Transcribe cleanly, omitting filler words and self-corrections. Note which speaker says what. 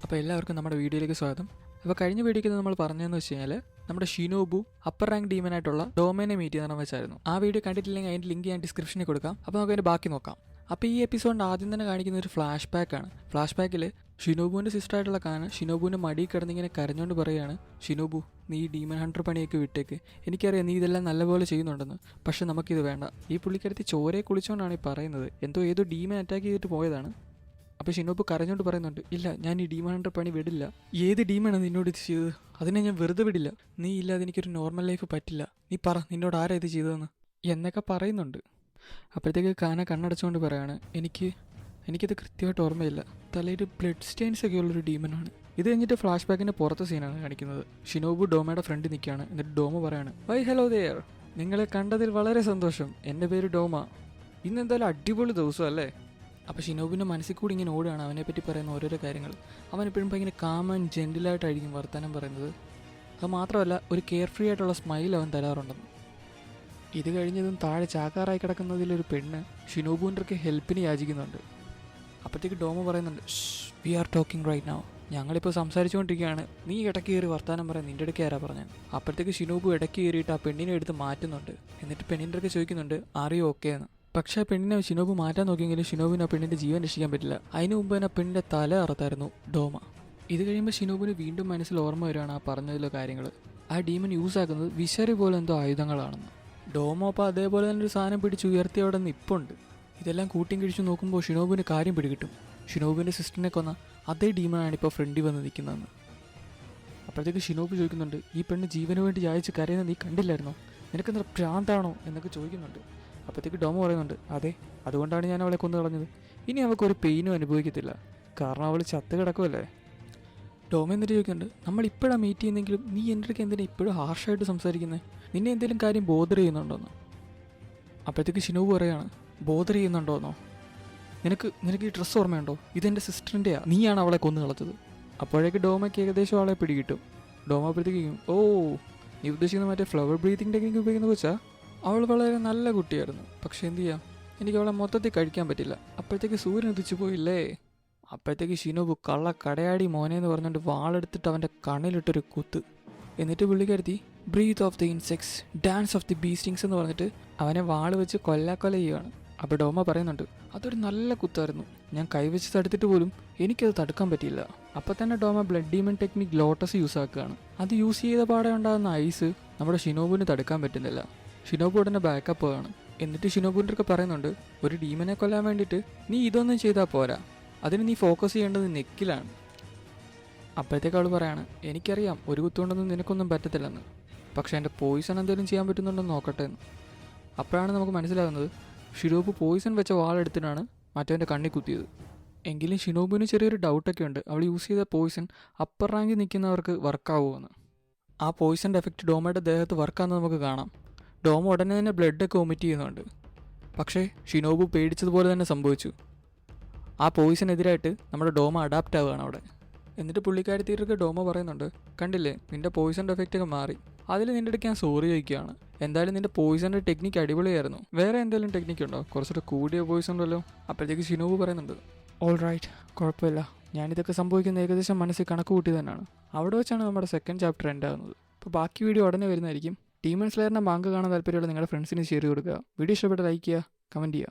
Speaker 1: അപ്പോൾ എല്ലാവർക്കും നമ്മുടെ വീഡിയോയിലേക്ക് സ്വാഗതം. അപ്പോൾ കഴിഞ്ഞ വീഡിയോയ്ക്ക് നമ്മൾ പറഞ്ഞതെന്ന് വെച്ച് കഴിഞ്ഞാൽ നമ്മുടെ ഷിനോബു അപ്പർ റാങ്ക് ഡീമനായിട്ടുള്ള ഡോമേനെ മീറ്റ് ചെയ്യാൻ വെച്ചായിരുന്നു. ആ വീഡിയോ കണ്ടിട്ടില്ലെങ്കിൽ അതിൻ്റെ ലിങ്ക് ഞാൻ ഡിസ്ക്രിപ്ഷനിൽ കൊടുക്കാം. അപ്പോൾ നമുക്ക് അതിൻ്റെ ബാക്കി നോക്കാം. അപ്പോൾ ഈ എപ്പിസോഡിൻ്റെ ആദ്യം തന്നെ കാണിക്കുന്ന ഒരു ഫ്ലാഷ് ബാക്കാണ്. ഫ്ലാഷ് ബാക്കിൽ ഷിനോബുവിൻ്റെ സിസ്റ്ററായിട്ടുള്ള കാന ഷിനോബുവിൻ്റെ മടി കിടന്നിങ്ങനെ കരഞ്ഞുകൊണ്ട് പറയുകയാണ്, ഷിനോബു നീ ഡീമൻ ഹണ്ടർ പണിയൊക്കെ വിട്ടേക്ക്, എനിക്കറിയാം നീ ഇതെല്ലാം നല്ലപോലെ ചെയ്യുന്നുണ്ടെന്ന്, പക്ഷെ നമുക്കിത് വേണ്ട. ഈ പുള്ളിക്കടുത്ത് ചോരയെ കുളിച്ചുകൊണ്ടാണ് ഈ പറയുന്നത്. ഏതോ ഡീമൻ അറ്റാക്ക് ചെയ്തിട്ട് പോയതാണ്. അപ്പോൾ ഷിനോബു കരഞ്ഞുകൊണ്ട് പറയുന്നുണ്ട്, ഇല്ല ഞാൻ ഈ ഡീമൺ ഹണ്ടർ പണി വിടില്ല. ഏത് ഡീമാണ് നിന്നോട് ഇത് ചെയ്തത്? അതിനെ ഞാൻ വെറുതെ വിടില്ല. നീ ഇല്ലാതെ എനിക്കൊരു നോർമൽ ലൈഫ് പറ്റില്ല. നീ പറ, നിന്നോട് ആരാ ഇത് ചെയ്തതെന്ന് എന്നൊക്കെ പറയുന്നുണ്ട്. അപ്പോഴത്തേക്ക് കാന കണ്ണടച്ചുകൊണ്ട് പറയാണ്, എനിക്കിത് കൃത്യമായിട്ട് ഓർമ്മയില്ല. തലയിൽ ബ്ലഡ് സ്റ്റെയിൻസ് ഒക്കെ ഉള്ളൊരു ഡീമനാണ്. ഇത് കഴിഞ്ഞിട്ട് ഫ്ലാഷ് ബാക്കിൻ്റെ പുറത്തെ സീനാണ് കാണിക്കുന്നത്. ഷിനോബു ഡോമയുടെ ഫ്രണ്ട് നിൽക്കുകയാണ്. എന്നിട്ട് ഡോമ പറയാണ്, വൈ ഹലോ ദേയർ, നിങ്ങളെ കണ്ടതിൽ വളരെ സന്തോഷം. എൻ്റെ പേര് ഡോമ. ഇന്ന് എന്തായാലും അടിപൊളി ദിവസം അല്ലേ? അപ്പോൾ ഷിനോബിൻ്റെ മനസ്സിൽ കൂടി ഇങ്ങനെ ഓടുകയാണ് അവനെപ്പറ്റി പറയുന്ന ഓരോരോ കാര്യങ്ങൾ. അവനെപ്പോഴും ഭയങ്കര കാം ആൻഡ് ജെൻറ്റിലായിട്ടായിരിക്കും വർത്തമാനം പറയുന്നത്. അത് മാത്രമല്ല ഒരു കെയർ ഫ്രീ ആയിട്ടുള്ള സ്മൈൽ അവൻ തരാറുണ്ടെന്ന്. ഇത് കഴിഞ്ഞതും താഴെ ചാക്കാറായി കിടക്കുന്നതിലൊരു പെണ്ണ് ഷിനോബുവിൻ്റെ ഹെൽപ്പിന് യാചിക്കുന്നുണ്ട്. അപ്പോഴത്തേക്ക് ഡോമ പറയുന്നുണ്ട്, we are talking right now, ഞങ്ങളിപ്പോൾ സംസാരിച്ചുകൊണ്ടിരിക്കുകയാണ്, നീ ഇടയ്ക്ക് കയറി വർത്തമാനം പറയാൻ നിൻ്റെ ഇടയ്ക്ക് ആരാ പറഞ്ഞത്? അപ്പോഴത്തേക്ക് ഷിനോബു ഇടയ്ക്ക് കയറിയിട്ട് ആ പെണ്ണിനെ എടുത്ത് മാറ്റുന്നുണ്ട്. എന്നിട്ട് പെണ്ണിൻ്റെ അടുത്ത് ചോദിക്കുന്നുണ്ട്, ആറിയോ ഓക്കെ എന്ന്. പക്ഷേ ആ പെണ്ണിനെ ഷിനോബു മാറ്റാൻ നോക്കിയെങ്കിലും ഷിനോബുവിന് ആ പെണ്ണിൻ്റെ ജീവൻ രക്ഷിക്കാൻ പറ്റില്ല. അതിന് മുമ്പ് തന്നെ ആ പെണ്ണിൻ്റെ തല അറുത്തായിരുന്നു ഡോമ. ഇത് കഴിയുമ്പോൾ ഷിനോബുവിന് വീണ്ടും മനസ്സിൽ ഓർമ്മ വരികയാണ് ആ പറഞ്ഞതിലെ കാര്യങ്ങൾ. ആ ഡീമൻ യൂസ് ആക്കുന്നത് വിശറി പോലെ എന്തോ ആയുധങ്ങളാണെന്ന്. ഡോമ അപ്പോൾ അതേപോലെ തന്നെ ഒരു സാധനം പിടിച്ച് ഉയർത്തി അവിടെ നിൽപ്പുണ്ട്. ഇതെല്ലാം കൂട്ടിയും കഴിച്ചു നോക്കുമ്പോൾ ഷിനോബുവിന് കാര്യം പിടികിട്ടും. ഷിനോബുവിൻ്റെ സിസ്റ്ററിനെ കൊന്ന അതേ ഡീമനാണ് ഇപ്പോൾ ഫ്രണ്ടിൽ വന്ന് നിൽക്കുന്നതെന്ന്. അപ്പോഴത്തേക്ക് ഷിനോബു ചോദിക്കുന്നുണ്ട്, ഈ പെണ്ണ് ജീവന് വേണ്ടി യാചിച്ച് കരയുന്നത് നീ കണ്ടില്ലായിരുന്നോ? നിനക്കെന്താ ഭ്രാന്താണോ എന്നൊക്കെ ചോദിക്കുന്നുണ്ട്. അപ്പോഴത്തേക്ക് ഡോമ പറയുന്നുണ്ട്, അതെ, അതുകൊണ്ടാണ് ഞാൻ അവളെ കൊന്നു കളഞ്ഞത്. ഇനി അവൾക്കൊരു പെയിനും അനുഭവിക്കത്തില്ല, കാരണം അവൾ ചത്ത് കിടക്കുമല്ലേ. ഡോമ എന്നിട്ട് ചോദിക്കുന്നുണ്ട്, നമ്മൾ ഇപ്പോഴാണ് മീറ്റ് ചെയ്യുന്നെങ്കിലും നീ എൻ്റെ അടുത്ത് എന്തിനാ ഇപ്പോഴും ഹാർഷായിട്ട് സംസാരിക്കുന്നത്? നിന്നെ എന്തെങ്കിലും കാര്യം ബോധർ ചെയ്യുന്നുണ്ടോന്നോ? അപ്പോഴത്തേക്ക് ഷിനോബു പറയാണ്, ബോധർ ചെയ്യുന്നുണ്ടോന്നോ? നിനക്ക് ഈ ഡ്രസ്സ് ഓർമ്മയുണ്ടോ? ഇതെൻ്റെ സിസ്റ്ററിൻ്റെയാണ്, നീയാണ് അവളെ കൊന്നു കളഞ്ഞത്. അപ്പോഴേക്ക് ഡോമയ്ക്ക് ഏകദേശം അവളെ പിടികിട്ടും. ഡോമ അപ്പോഴത്തേക്കും, ഓ നീ ഉദ്ദേശിക്കുന്ന മറ്റേ ഫ്ലവർ ബ്രീത്തിങ് ടെക്നിക്ക് ഉപയോഗിക്കുന്ന വെച്ചാൽ അവൾ വളരെ നല്ല കുട്ടിയായിരുന്നു. പക്ഷെ എന്ത് ചെയ്യാം, എനിക്ക് അവളെ മൊത്തത്തിൽ കഴിക്കാൻ പറ്റില്ല. അപ്പോഴത്തേക്ക് സൂര്യൻ ഉദിച്ചു പോയില്ലേ. അപ്പോഴത്തേക്ക് ഷിനോബു കള്ള കടയാടി മോനെന്ന് പറഞ്ഞുകൊണ്ട് വാളെടുത്തിട്ട് അവൻ്റെ കണ്ണിലിട്ടൊരു കുത്ത്. എന്നിട്ട് പുള്ളിക്കാരുത്തി breath of the insects, dance of the bee stings എന്ന് പറഞ്ഞിട്ട് അവനെ വാള് വെച്ച് കൊല്ലാക്കൊല ചെയ്യുകയാണ്. അപ്പോൾ ഡോമ പറയുന്നുണ്ട്, അതൊരു നല്ല കുത്തായിരുന്നു, ഞാൻ കൈവച്ച് തടുത്തിട്ട് പോലും എനിക്കത് തടുക്കാൻ പറ്റിയില്ല. അപ്പോൾ തന്നെ Douma blood demon technique lotus use ആക്കുകയാണ്. അത് യൂസ് ചെയ്ത പാടെ ഉണ്ടാകുന്ന ഐസ് നമ്മുടെ ഷിനോബുവിന് തടുക്കാൻ പറ്റുന്നില്ല. ഷിനോബു ഉടനെ ബാക്കപ്പ് ആണ്. എന്നിട്ട് ഷിനോബുവിൻ്റെ ഒക്കെ പറയുന്നുണ്ട്, ഒരു ഡീമനെ കൊല്ലാൻ വേണ്ടിയിട്ട് നീ ഇതൊന്നും ചെയ്താൽ പോരാ, അതിന് നീ ഫോക്കസ് ചെയ്യേണ്ടത് നെക്കിലാണ്. അപ്പോഴത്തേക്ക് അവൾ പറയാണ്, എനിക്കറിയാം ഒരു കുത്തുകൊണ്ടൊന്നും നിനക്കൊന്നും പറ്റത്തില്ലെന്ന്, പക്ഷേ എൻ്റെ പോയിസൺ എന്തെങ്കിലും ചെയ്യാൻ പറ്റുന്നുണ്ടെന്ന് നോക്കട്ടെ എന്ന്. അപ്പോഴാണ് നമുക്ക് മനസ്സിലാകുന്നത് ഷിനോബു പോയിസൺ വെച്ച വാളെടുത്തിട്ടാണ് മറ്റവൻ്റെ കണ്ണിൽ കുത്തിയത്. എങ്കിലും ഷിനോബുവിന് ചെറിയൊരു ഡൗട്ടൊക്കെ ഉണ്ട്, അവൾ യൂസ് ചെയ്ത പോയിസൺ അപ്പർ റാങ്കിൽ നിൽക്കുന്നവർക്ക് വർക്കാവുമെന്ന്. ആ പോയിസൻ്റെ എഫക്റ്റ് ഡോമയുടെ ദേഹത്ത് വർക്കാണെന്ന് നമുക്ക് കാണാം. ഡോമ ഉടനെ തന്നെ ബ്ലഡൊക്കെ വൊമിറ്റ് ചെയ്യുന്നുണ്ട്. പക്ഷേ ഷിനോബു പേടിച്ചതുപോലെ തന്നെ സംഭവിച്ചു. ആ പോയിസനെതിരായിട്ട് നമ്മുടെ ഡോമ അഡാപ്റ്റ് ആവുകയാണ് അവിടെ. എന്നിട്ട് പുള്ളിക്കാരത്തിയൊക്കെ ഡോമ പറയുന്നുണ്ട്, കണ്ടില്ലേ നിൻ്റെ പോയിസൻ്റെ എഫക്റ്റൊക്കെ മാറി, അതിൽ നിൻ്റെ അടുത്ത് ഞാൻ സോറി ചോദിക്കുകയാണ്. എന്തായാലും നിൻ്റെ പോയിസൻ്റെ ടെക്നിക്ക് അടിപൊളിയായിരുന്നു. വേറെ എന്തെങ്കിലും ടെക്നിക്ക് ഉണ്ടോ? കുറച്ചുകൂടെ കൂടിയ പോയിസൺ ഉണ്ടല്ലോ. അപ്പോഴത്തേക്ക് ഷിനോബു പറയുന്നുണ്ട്, ഓൾ റൈറ്റ്, കുഴപ്പമില്ല, ഞാനിതൊക്കെ സംഭവിക്കുന്ന ഏകദേശം മനസ്സിൽ കണക്ക് കൂട്ടി തന്നെയാണ്. അവിടെ വെച്ചാണ് നമ്മുടെ സെക്കൻഡ് ചാപ്റ്റർ എൻഡ് ആകുന്നത്. അപ്പോൾ ബാക്കി വീഡിയോ ഉടനെ വരുന്നതായിരിക്കും. ഡീമൺ സ്ലെയറിൻ്റെ മാങ്ക് കാണാൻ താല്പര്യമുള്ള നിങ്ങളുടെ ഫ്രണ്ട്സിന് ഷെയർ കൊടുക്കുക. വീഡിയോ ഇഷ്ടപ്പെട്ട ലൈക്ക് ചെയ്യുക, കമൻറ്റ് ചെയ്യുക.